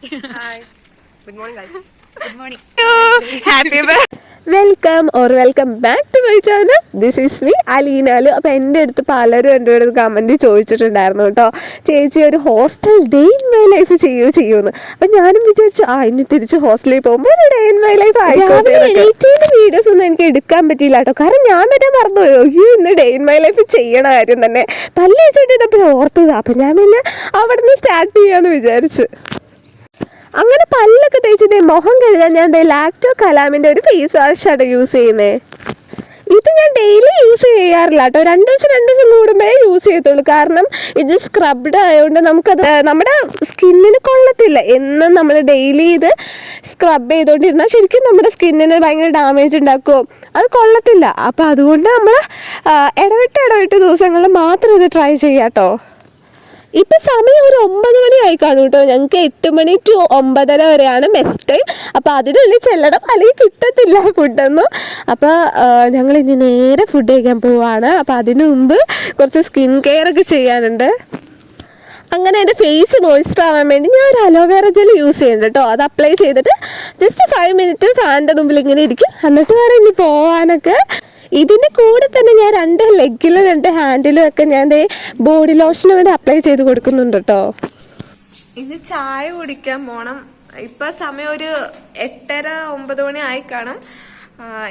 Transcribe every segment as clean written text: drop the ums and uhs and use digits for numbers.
Hi. Good morning, guys. Good morning. Happy birthday. Welcome back to my channel. This is me അലീനാലു. അപ്പോൾ എൻ്റെ അടുത്ത് പലരും എൻ്റെ അടുത്ത് കമൻറ്റ് ചോദിച്ചിട്ടുണ്ടായിരുന്നു കേട്ടോ, ചേച്ചി ഒരു hostel day in my life ചെയ്യുമെന്ന്. അപ്പം ഞാനും വിചാരിച്ചു ഇനി തിരിച്ച് ഹോസ്റ്റലിൽ പോകുമ്പോൾ ഒരു ഡേ ഇൻ മൈ ലൈഫ് ആയിക്കോട്ടെ. വീഡിയോസ് ഒന്നും എനിക്ക് എടുക്കാൻ പറ്റിയില്ല കേട്ടോ, കാരണം ഞാൻ തന്നെ മറന്നുപോയോ ഇന്ന് ഡേ ഇൻ മൈ ലൈഫ് ചെയ്യണ കാര്യം തന്നെ പല്ല് വെച്ചിട്ട് ഓർത്തത്. അപ്പം ഞാൻ പിന്നെ അവിടെ നിന്ന് സ്റ്റാർട്ട് ചെയ്യാമെന്ന് വിചാരിച്ചു. അങ്ങനെ പല്ലൊക്കെ തേച്ചിട്ട് മുഖം കഴുകാൻ ഞാൻ ലാക്ടോ കലാമിൻ്റെ ഒരു ഫേസ് വാഷാണ് യൂസ് ചെയ്യുന്നത്. ഇത് ഞാൻ ഡെയിലി യൂസ് ചെയ്യാറില്ല കേട്ടോ, രണ്ട് ദിവസം കൂടുമ്പോഴേ യൂസ് ചെയ്യത്തുള്ളൂ. കാരണം ഇത് സ്ക്രബ്ഡ് ആയതുകൊണ്ട് നമുക്കത് നമ്മുടെ സ്കിന്നിന് കൊള്ളത്തില്ല. എന്നും നമ്മൾ ഡെയിലി ഇത് സ്ക്രബ് ചെയ്തുകൊണ്ടിരുന്നാൽ ശരിക്കും നമ്മുടെ സ്കിന്നിന് ഭയങ്കര ഡാമേജ് ഉണ്ടാക്കുമോ, അത് കൊള്ളത്തില്ല. അപ്പോൾ അതുകൊണ്ട് നമ്മൾ ഇടവിട്ട് ദിവസങ്ങളിൽ മാത്രം ഇത് ട്രൈ ചെയ്യാം കേട്ടോ. ഇപ്പം സമയം ഒരു 9 മണി ആയി കാണും കേട്ടോ. ഞങ്ങൾക്ക് 8 മണി ടു 9:30 വരെയാണ് ബെസ്റ്റ് ടൈം. അപ്പോൾ അതിനുള്ളിൽ ചെല്ലണം, അല്ലെങ്കിൽ കിട്ടത്തില്ല ഫുഡൊന്നും. അപ്പോൾ ഞങ്ങൾ ഇനി നേരെ ഫുഡ് കഴിക്കാൻ പോവാണ്. അപ്പോൾ അതിനു മുമ്പ് കുറച്ച് സ്കിൻ കെയർ ഒക്കെ ചെയ്യാനുണ്ട്. അങ്ങനെ എൻ്റെ ഫേസ് മോയ്സ്ചർ ആവാൻ വേണ്ടി ഞാൻ ഒരു അലോവേറ ജെൽ യൂസ് ചെയ്യുന്നുണ്ട് കേട്ടോ. അത് അപ്ലൈ ചെയ്തിട്ട് ജസ്റ്റ് 5 മിനിറ്റ് ഫാനിൻ്റെ മുമ്പിൽ ഇങ്ങനെ ഇരിക്കും, എന്നിട്ട് വേണം ഇനി പോവാനൊക്കെ. ഇതിൻ്റെ കൂടെ തന്നെ ഞാൻ 2 ലെഗിലും 2 ഹാൻഡിലും ഒക്കെ ഞാൻ ബോഡി ലോഷന് വേണ്ടി അപ്ലൈ ചെയ്ത് കൊടുക്കുന്നുണ്ട് കേട്ടോ. ഇന്ന് ചായ കുടിക്കാൻ പോണം. ഇപ്പൊ സമയം ഒരു 8:30-9 മണി ആയി കാണും.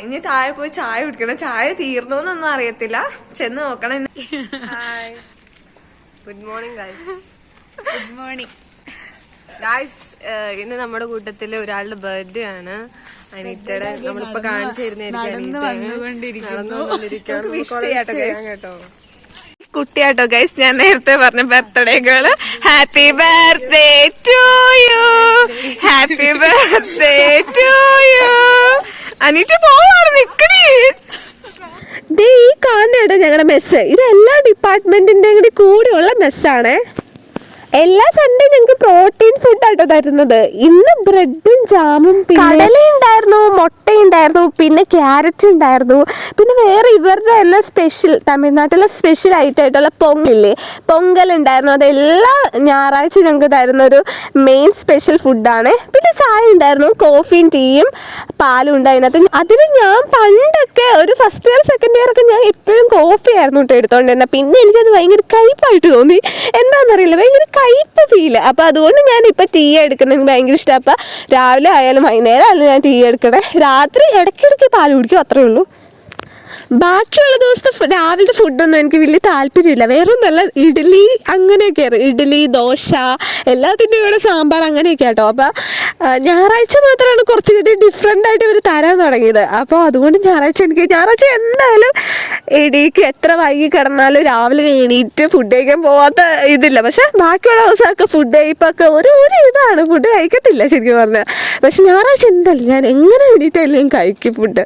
ഇനി താഴെ പോയി ചായ കുടിക്കണം. ചായ തീർന്നോന്നൊന്നും അറിയത്തില്ല, ചെന്ന് നോക്കണം. Hi, good morning guys. Good morning. Guys, ഇന്ന് നമ്മുടെ കൂട്ടത്തില് ഒരാളുടെ ബർത്ത്ഡേ ആണ്. അനിറ്റയുടെ നമ്മളിപ്പോ കാണിച്ചു കേട്ടോ. കുട്ടിയാട്ടോ ഗൈസ്, ഞാൻ നേരത്തെ പറഞ്ഞ birthday girl. Happy birthday to you, happy birthday to you. Anita പോവാണ്, നിക്കണേ. ഈ കാണുന്നേട്ടോ ഞങ്ങളുടെ മെസ്സ്. ഇത് എല്ലാ ഡിപ്പാർട്ട്മെന്റിന്റെയും കൂടെയുള്ള മെസ്സാണേ. എല്ലാ സൺഡേ ഞങ്ങൾക്ക് പ്രോട്ടീൻ ഫുഡാട്ടോ തരുന്നത്. ഇന്ന് ബ്രെഡും ജാമും കടലയുണ്ടായിരുന്നു, മുട്ടയുണ്ടായിരുന്നു, പിന്നെ ക്യാരറ്റ് ഉണ്ടായിരുന്നു, പിന്നെ വേറെ ഇവരുടെ തന്നെ സ്പെഷ്യൽ തമിഴ്നാട്ടിലെ സ്പെഷ്യൽ ആയിട്ടുള്ള പൊങ്കൽ ഉണ്ടായിരുന്നു. അതെല്ലാ ഞായറാഴ്ച ഞങ്ങൾക്ക് തരുന്ന ഒരു മെയിൻ സ്പെഷ്യൽ ഫുഡാണ്. പിന്നെ ചായ ഉണ്ടായിരുന്നു, കോഫിയും ടീയും പാലും ഉണ്ട് അതിനകത്ത്. അതിന് ഞാൻ പണ്ടൊക്കെ ഒരു ഫസ്റ്റ് ഇയർ സെക്കൻഡ് ഇയർ ഒക്കെ ഞാൻ എപ്പോഴും കോഫി ആയിരുന്നു കേട്ടോ എടുത്തോണ്ടിരുന്നത്. പിന്നെ എനിക്കത് ഭയങ്കര കയ്പായിട്ട് തോന്നി, എന്താണെന്നറിയില്ല, ഭയങ്കര കയ്പ് ഫീല്. അപ്പം അതുകൊണ്ട് ഞാൻ ഇപ്പം ടീ എടുക്കുന്നത് എനിക്ക് ഭയങ്കര ഇഷ്ടമാണ്. അപ്പം രാവിലെ ആയാലും വൈകുന്നേരം ആയാലും ഞാൻ ടീ എടുക്കണേ. രാത്രി ഇടയ്ക്കിടയ്ക്ക് പാൽ കുടിക്കും, അത്രേ ഉള്ളൂ. ബാക്കിയുള്ള ദിവസത്തെ രാവിലത്തെ ഫുഡൊന്നും എനിക്ക് വലിയ താല്പര്യമില്ല. വേറൊന്നല്ല, ഇഡ്ഡലി അങ്ങനെയൊക്കെയാണ്, ഇഡ്ഡലി ദോശ എല്ലാത്തിൻ്റെയും കൂടെ സാമ്പാർ അങ്ങനെയൊക്കെ കേട്ടോ. അപ്പം ഞായറാഴ്ച മാത്രമാണ് കുറച്ച് കൂടി ഡിഫറെൻ്റ് ആയിട്ട് ഇവർ തരാൻ തുടങ്ങിയത്. അപ്പോൾ അതുകൊണ്ട് ഞായറാഴ്ച എന്തായാലും എണീക്ക്, എത്ര വൈകി കിടന്നാലും രാവിലെ എണീറ്റ് ഫുഡ് കഴിക്കാൻ പോവാത്ത ഇതില്ല. പക്ഷെ ബാക്കിയുള്ള ദിവസമൊക്കെ ഫുഡ് കഴിപ്പൊക്കെ ഒരു ഇതാണ്, ഫുഡ് കഴിക്കത്തില്ല ശരിക്കും പറഞ്ഞാൽ. പക്ഷെ ഞായറാഴ്ച എന്തായാലും ഞാൻ എങ്ങനെ എണീറ്റായാലും കഴിക്കും ഫുഡ്.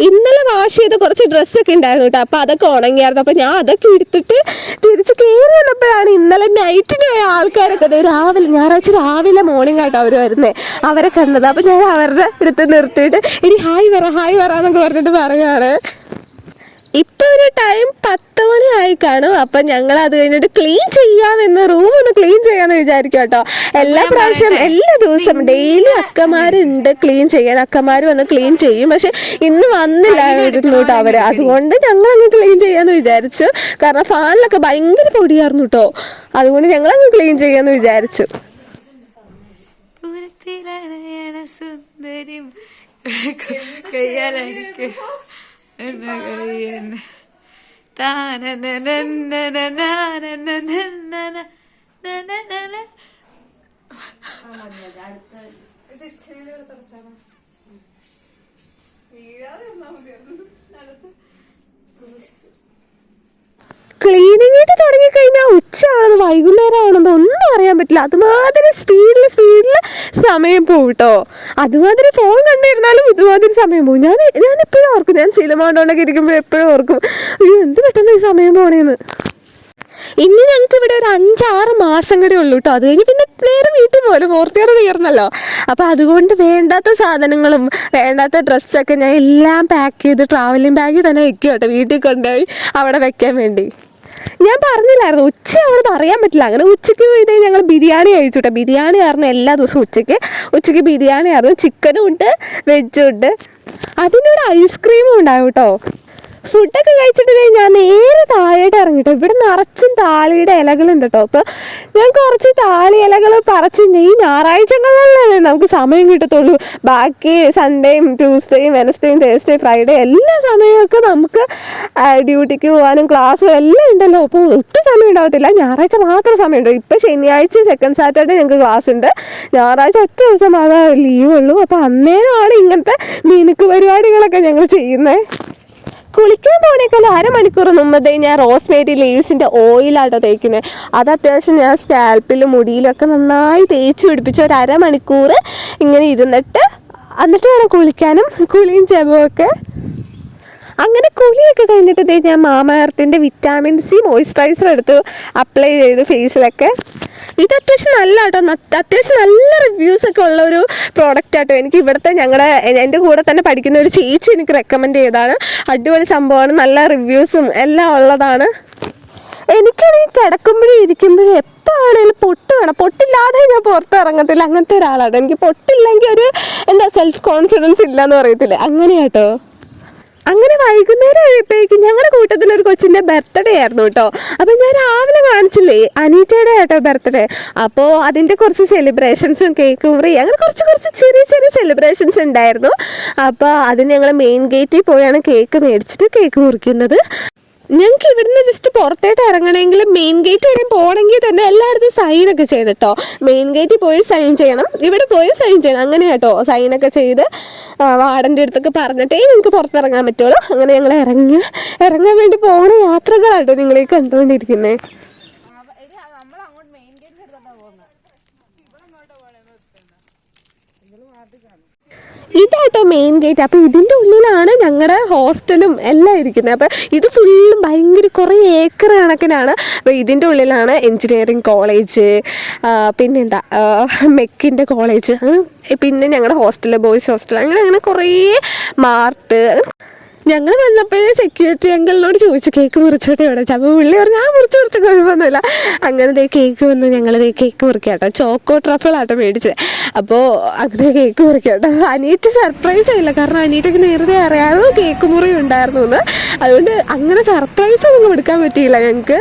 ഇന്നലെ വാഷ് ചെയ്ത് കുറച്ച് ഡ്രസ്സൊക്കെ ഉണ്ടായിരുന്നു കേട്ടോ, അപ്പോൾ അതൊക്കെ ഉണങ്ങിയായിരുന്നു. അപ്പോൾ ഞാൻ അതൊക്കെ എടുത്തിട്ട് തിരിച്ച് കയറി വന്നപ്പോഴാണ് ഇന്നലെ നൈറ്റിന് പോയ ആൾക്കാരൊക്കെ ഞായറാഴ്ച രാവിലെ മോർണിംഗ് ആട്ടോ അവർ വരുന്നത്, അവരെ കണ്ടത്. അപ്പോൾ ഞാൻ അവരുടെ അടുത്ത് നിർത്തിയിട്ട് ഇനി ഹായ് പറ എന്നൊക്കെ പറഞ്ഞിട്ട് പറയുകയാണ്. ഇപ്പം ഒരു ടൈം 10 മണി ആയി കാണും. അപ്പം ഞങ്ങൾ അത് കഴിഞ്ഞിട്ട് ക്ലീൻ ചെയ്യാമെന്ന്, റൂം ഒന്ന് ക്ലീൻ ചെയ്യാമെന്ന് വിചാരിക്കും കേട്ടോ. എല്ലാ ദിവസം ഡെയിലി അക്കമാരുണ്ട് ക്ലീൻ ചെയ്യാൻ, അക്കമാർ വന്ന് ക്ലീൻ ചെയ്യും. പക്ഷെ ഇന്ന് വന്നില്ലായിരുന്നു കേട്ടോ അവർ. അതുകൊണ്ട് ഞങ്ങളങ്ങ് ക്ലീൻ ചെയ്യാമെന്ന് വിചാരിച്ചു. കാരണം ഫാനിലൊക്കെ ഭയങ്കര പൊടിയായിരുന്നു കേട്ടോ, അതുകൊണ്ട് ഞങ്ങളങ്ങ് ക്ലീൻ ചെയ്യാമെന്ന് വിചാരിച്ചു. ക്ലീനിങ്ങിട്ട് തുടങ്ങിക്കഴിഞ്ഞാൽ ഉച്ചയാണെന്ന് വൈകുന്നേരം ആണെന്ന് ഒന്നും അറിയാൻ പറ്റില്ല. അതുമാതിരി സ്പീഡിൽ സമയം പോകും കേട്ടോ. അതുമാതിരി ഫോൺ കണ്ടിരുന്നാലും ഇതുമാതിരി സമയം പോകും. ഞാൻ എപ്പോഴും ഓർക്കും, ഞാൻ സിനിമ കണ്ടുകൊണ്ടൊക്കെ ഇരിക്കുമ്പോൾ എപ്പോഴും ഓർക്കും, അയ്യോ എന്ത് പെട്ടെന്ന് ഈ സമയം പോണേന്ന്. ഇനി ഞങ്ങൾക്ക് ഇവിടെ ഒരു 5-6 മാസം കൂടെ ഉള്ളൂ കേട്ടോ. അത് കഴിഞ്ഞ് പിന്നെ നേരെ വീട്ടിൽ പോലെ 4th ഇയർ തീർന്നല്ലോ. അപ്പോൾ അതുകൊണ്ട് വേണ്ടാത്ത സാധനങ്ങളും വേണ്ടാത്ത ഡ്രസ്സൊക്കെ ഞാൻ എല്ലാം പാക്ക് ചെയ്ത് ട്രാവലിംഗ് ബാഗിൽ തന്നെ വെക്കും കേട്ടോ, വീട്ടിൽ കൊണ്ടുപോയി അവിടെ വെക്കാൻ വേണ്ടി. ഞാൻ പറഞ്ഞില്ലായിരുന്നു ഉച്ചയാവണമെന്ന് അറിയാൻ പറ്റില്ല. അങ്ങനെ ഉച്ചയ്ക്ക് പോയത് ഞങ്ങൾ ബിരിയാണി കഴിച്ചു കേട്ടോ. ബിരിയാണി ആയിരുന്നു എല്ലാ ദിവസവും ഉച്ചയ്ക്ക് ബിരിയാണി ആയിരുന്നു. ചിക്കനും ഉണ്ട്, വെജും ഉണ്ട്. അതിൻ്റെ കൂടെ ഐസ്ക്രീമും ഉണ്ടാവും കേട്ടോ. ഫുഡൊക്കെ കഴിച്ചിട്ട് ഞാൻ നേരെ താഴേട്ട് ഇറങ്ങിട്ടോ. ഇവിടെ നിറച്ചും താളിയുടെ ഇലകളുണ്ട് കേട്ടോ. അപ്പോൾ ഞാൻ കുറച്ച് താളി ഇലകൾ പറിച്ച് ഈ ഞായറാഴ്ചകളിലല്ലേ നമുക്ക് സമയം കിട്ടത്തുള്ളൂ. ബാക്കി സൺഡേയും ട്യൂസ്ഡേയും വെനസ്ഡേയും തേഴ്സ്ഡേ ഫ്രൈഡേ എല്ലാ സമയമൊക്കെ നമുക്ക് ഡ്യൂട്ടിക്ക് പോകാനും ക്ലാസ്സും എല്ലാം ഉണ്ടല്ലോ. അപ്പോൾ ഒട്ടും സമയം ഉണ്ടാകത്തില്ല. ഞായറാഴ്ച മാത്രം സമയമുണ്ടോ. ഇപ്പോൾ ശനിയാഴ്ച സെക്കൻഡ് സാറ്റർഡേ ഞങ്ങൾക്ക് ക്ലാസ് ഉണ്ട്. ഞായറാഴ്ച ഒറ്റ ദിവസം മാത്രമേ ലീവുള്ളൂ. അപ്പോൾ അന്നേരമാണ് ഇങ്ങനത്തെ മിനുക്ക് പരിപാടികളൊക്കെ ഞങ്ങൾ ചെയ്യുന്നത്. കുളിക്കാൻ പോണേക്കാളും അരമണിക്കൂർ മുമ്പേ ഞാൻ റോസ്മേരി ലീവ്സിൻ്റെ ഓയിലാട്ടോ തേക്കുന്നത്. അത് അത്യാവശ്യം ഞാൻ സ്കാൽപ്പിലും മുടിയിലൊക്കെ നന്നായി തേച്ച് പിടിപ്പിച്ച് ഒരു അരമണിക്കൂർ ഇങ്ങനെ എന്നിട്ട് വേണം കുളിക്കാനും. കുളിയും ചെവൊക്കെ അങ്ങനെ കുളിയൊക്കെ കഴിഞ്ഞിട്ട് ഞാൻ മാമ എർത്തിൻ്റെ വിറ്റാമിൻ സി മോയ്സ്ചറൈസർ എടുത്ത് അപ്ലൈ ചെയ്തു ഫേസിലൊക്കെ. ഇത് അത്യാവശ്യം നല്ല കേട്ടോ. അത്യാവശ്യം നല്ല റിവ്യൂസൊക്കെ ഉള്ള ഒരു പ്രോഡക്റ്റ് ആട്ടോ. എനിക്ക് ഇവിടുത്തെ എൻ്റെ കൂടെ തന്നെ പഠിക്കുന്ന ഒരു ചേച്ചി എനിക്ക് റെക്കമെൻഡ് ചെയ്തതാണ്. അടിപൊളി സംഭവമാണ്, നല്ല റിവ്യൂസും എല്ലാം ഉള്ളതാണ്. എനിക്കാണെങ്കിൽ കിടക്കുമ്പോഴും ഇരിക്കുമ്പോഴും എപ്പോഴാണെങ്കിലും പൊട്ട് വേണം. പൊട്ടില്ലാതെ ഞാൻ പുറത്തിറങ്ങത്തില്ല. അങ്ങനത്തെ ഒരാളാട്ടോ. എനിക്ക് പൊട്ടില്ലെങ്കിൽ ഒരു സെൽഫ് കോൺഫിഡൻസ് ഇല്ലയെന്ന് പറയത്തില്ല. അങ്ങനെയാട്ടോ. അങ്ങനെ വൈകുന്നേരം ആയപ്പോഴേക്കും ഞങ്ങളുടെ കൂട്ടത്തിലൊരു കൊച്ചിൻ്റെ ബർത്ത്ഡേ ആയിരുന്നു കേട്ടോ. അപ്പം ഞാൻ രാവിലെ കാണിച്ചില്ലേ അനീറ്റയുടെ കേട്ടോ ബർത്ത്ഡേ. അപ്പോൾ അതിൻ്റെ കുറച്ച് സെലിബ്രേഷൻസും കേക്ക് മുറി അങ്ങനെ കുറച്ച് ചെറിയ സെലിബ്രേഷൻസ് ഉണ്ടായിരുന്നു. അപ്പോൾ അതിന് ഞങ്ങൾ മെയിൻ ഗേറ്റിൽ പോയാണ് കേക്ക് മേടിച്ചിട്ട് കേക്ക് മുറിക്കുന്നത്. ഞങ്ങൾക്ക് ഇവിടുന്ന് ജസ്റ്റ് പുറത്തേട്ട് ഇറങ്ങണമെങ്കിൽ മെയിൻ ഗേറ്റ് വരെ പോകണമെങ്കിൽ തന്നെ എല്ലായിടത്തും സൈനൊക്കെ ചെയ്തിട്ടോ. മെയിൻ ഗേറ്റിൽ പോയി സൈൻ ചെയ്യണം, ഇവിടെ പോയി സൈൻ ചെയ്യണം. അങ്ങനെ കേട്ടോ സൈനൊക്കെ ചെയ്ത് വാർഡൻ്റെ അടുത്തൊക്കെ പറഞ്ഞിട്ടേ നിങ്ങൾക്ക് പുറത്തിറങ്ങാൻ പറ്റുള്ളൂ. അങ്ങനെ ഞങ്ങൾ ഇറങ്ങാൻ വേണ്ടി പോണ യാത്രകളാട്ടോ നിങ്ങളീ കണ്ടുകൊണ്ടിരിക്കുന്നത്. ഇതാട്ടോ മെയിൻ ഗേറ്റ്. അപ്പോൾ ഇതിൻ്റെ ഉള്ളിലാണ് ഞങ്ങളുടെ ഹോസ്റ്റലും എല്ലാം ഇരിക്കുന്നത്. അപ്പോൾ ഇത് ഫുള്ളും ഭയങ്കര കുറേ ഏക്കർ കണക്കിനാണ്. അപ്പോൾ ഇതിൻ്റെ ഉള്ളിലാണ് എൻജിനീയറിങ് കോളേജ്, പിന്നെന്താ മെക്കിൻ്റെ കോളേജ്, പിന്നെ ഞങ്ങളുടെ ഹോസ്റ്റല് ബോയ്സ് ഹോസ്റ്റൽ, അങ്ങനെ കുറേ മാർട്ട്. ഞങ്ങൾ വന്നപ്പോഴേ സെക്യൂരിറ്റി അങ്കിളിനോട് ചോദിച്ചു കേക്ക് മുറിച്ചോട്ടെ ഇവിടെ. അപ്പോൾ പുള്ളി പറഞ്ഞു മുറിച്ച് കുഴപ്പമൊന്നുമില്ല. അങ്ങനെ കേക്ക് വന്ന് ഞങ്ങൾ കേക്ക് മുറിക്കാട്ടോ. ചോക്കോ ട്രഫിളാട്ടോ മേടിച്ചത്. അപ്പോൾ അങ്ങനെ കേക്ക് മുറിക്കാട്ടോ. അനീറ്റ് സർപ്രൈസ് ആയില്ല, കാരണം അനീറ്റൊക്കെ നേരത്തെ അറിയാതെ കേക്ക് മുറി ഉണ്ടായിരുന്നു എന്ന്. അതുകൊണ്ട് അങ്ങനെ സർപ്രൈസ് ഒന്നും എടുക്കാൻ പറ്റിയില്ല ഞങ്ങൾക്ക്.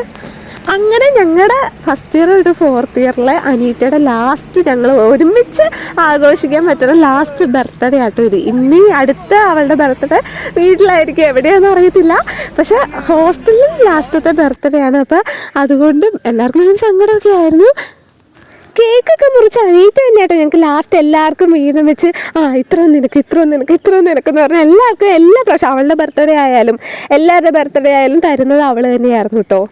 അങ്ങനെ ഞങ്ങളുടെ ഫസ്റ്റ് ഇയർ തൊട്ട് ഫോർത്ത് ഇയറിലെ അനീറ്റയുടെ ലാസ്റ്റ് ഞങ്ങൾ ഒരുമിച്ച് ആഘോഷിക്കാൻ പറ്റുന്ന ലാസ്റ്റ് ബർത്ത്ഡേ ആട്ടോ ഇത്. ഇനി അടുത്ത അവളുടെ ബർത്ത്ഡേ വീട്ടിലായിരിക്കും, എവിടെയാണെന്ന് അറിയത്തില്ല. പക്ഷെ ഹോസ്റ്റലിൽ ലാസ്റ്റത്തെ ബർത്ത്ഡേ ആണ്. അപ്പോൾ അതുകൊണ്ടും എല്ലാവർക്കും ഒരു സങ്കടമൊക്കെ ആയിരുന്നു. കേക്കൊക്കെ മുറിച്ച് അനീറ്റ് തന്നെയാട്ടോ ഞങ്ങൾക്ക് ലാസ്റ്റ് എല്ലാവർക്കും വീതം വെച്ച് ഇത്രയും നിനക്കെന്ന് പറഞ്ഞാൽ എല്ലാവർക്കും എല്ലാ പ്രാവശ്യം അവളുടെ ബർത്ത്ഡേ ആയാലും എല്ലാവരുടെ ബർത്ത്ഡേ ആയാലും തരുന്നത് അവൾ തന്നെയായിരുന്നു കേട്ടോ.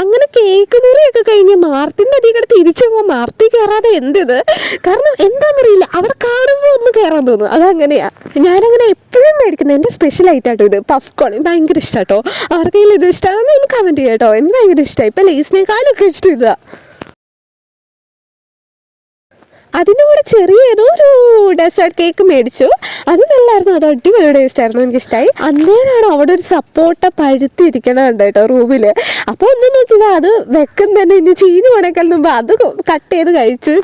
അങ്ങനെ കേക്ക് മുറിയൊക്കെ കഴിഞ്ഞ് മാർത്തിൻ്റെ അധികം തിരിച്ചു പോകാൻ മാർത്തി കയറാതെ എന്തിത്, കാരണം എന്താണെന്നറിയില്ല, അവിടെ കാണുമ്പോൾ ഒന്ന് കയറാൻ തോന്നും. അതങ്ങനെയാണ്. ഞാനങ്ങനെ എപ്പോഴും മേടിക്കുന്നത് എൻ്റെ സ്പെഷ്യൽ ഐറ്റാട്ടോ ഇത്. പഫ്കോൺ ഭയങ്കര ഇഷ്ടമാട്ടോ. ആർക്കെങ്കിലും ഇത് ഇഷ്ടമാണെന്ന് ഒന്ന് കമൻറ്റ് ചെയ്യാം കേട്ടോ. എനിക്ക് ഭയങ്കര ഇഷ്ടമായി. ഇപ്പം ലേസിനേക്കാളൊക്കെ ഇഷ്ടം ഇതാ. അതിൻ്റെ കൂടെ ചെറിയ ഏതോ ഒരു ഡെസേർട്ട് കേക്ക് മേടിച്ചു. അത് നല്ലായിരുന്നു, അത് അടിപൊളി ടേസ്റ്റ് ആയിരുന്നു, എനിക്കിഷ്ടമായി. അന്നേരമാണ് അവിടെ ഒരു സപ്പോട്ട പഴുത്തിരിക്കണുണ്ട് കേട്ടോ റൂമിൽ. അപ്പോൾ ഒന്നും നോക്കില്ല, അത് വെക്കും തന്നെ ഇനി ചീനി പോണേക്കാൾ മുമ്പ് അത് കട്ട് ചെയ്ത് കഴിച്ചു.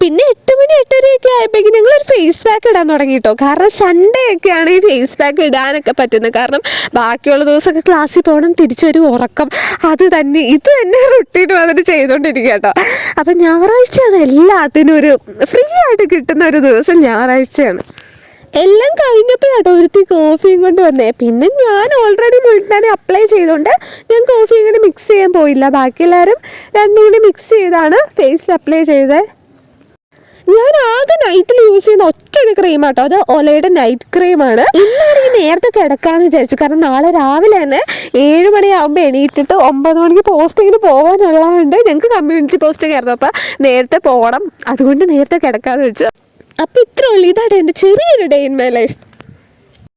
പിന്നെ 8 മണി 8:30 ആയപ്പോഴേക്കും ഞങ്ങളൊരു ഫേസ് പാക്ക് ഇടാൻ തുടങ്ങി കേട്ടോ. കാരണം സൺഡേ ഒക്കെയാണ് ഈ ഫേസ് പാക്ക് ഇടാനൊക്കെ പറ്റുന്നത്. കാരണം ബാക്കിയുള്ള ദിവസമൊക്കെ ക്ലാസ്സിൽ പോകണം, തിരിച്ചൊരു ഉറക്കം, ഇത് തന്നെ റുട്ടീൻ വന്നിട്ട് ചെയ്തുകൊണ്ടിരിക്കുക കേട്ടോ. അപ്പം ഞായറാഴ്ചയാണ് എല്ലാത്തിനും ഒരു ഫ്രീ ആയിട്ട് കിട്ടുന്ന ഒരു ദിവസം ഞായറാഴ്ചയാണ്. എല്ലാം കഴിഞ്ഞപ്പോഴാട്ടോ ഒരുത്തി കോഫിയും കൊണ്ട് വന്നേ. പിന്നെ ഞാൻ ഓൾറെഡി മുൾട്ടാനെ അപ്ലൈ ചെയ്തുകൊണ്ട് ഞാൻ കോഫി ഇങ്ങനെ മിക്സ് ചെയ്യാൻ പോയില്ല. ബാക്കി എല്ലാവരും രണ്ടും കൂടി മിക്സ് ചെയ്താണ് ഫേസിൽ അപ്ലൈ ചെയ്തത്. ഞാൻ ആകെ നൈറ്റിൽ യൂസ് ചെയ്യുന്ന ഒറ്റൊരു ക്രീമാട്ടോ, അത് ഒലയുടെ നൈറ്റ് ക്രീമാണ്. ഇന്നാണെങ്കിൽ നേരത്തെ കിടക്കാമെന്ന് വിചാരിച്ചു, കാരണം നാളെ രാവിലെ തന്നെ 7 മണിയാകുമ്പോൾ എണീറ്റിട്ട് 9 മണിക്ക് പോസ്റ്റിങ്ങിന് പോകാനുള്ളതുകൊണ്ട് ഞങ്ങൾക്ക് കമ്മ്യൂണിറ്റി പോസ്റ്റിംഗ് ആയിരുന്നു. അപ്പോൾ നേരത്തെ പോകണം, അതുകൊണ്ട് നേരത്തെ കിടക്കാമെന്ന് വെച്ചു. അപ്പോൾ ഇത്രേ ഉള്ളൂ. ഇതാണ് എൻ്റെ ചെറിയൊരു ഡേ ഇൻ മൈ ലൈഫ്.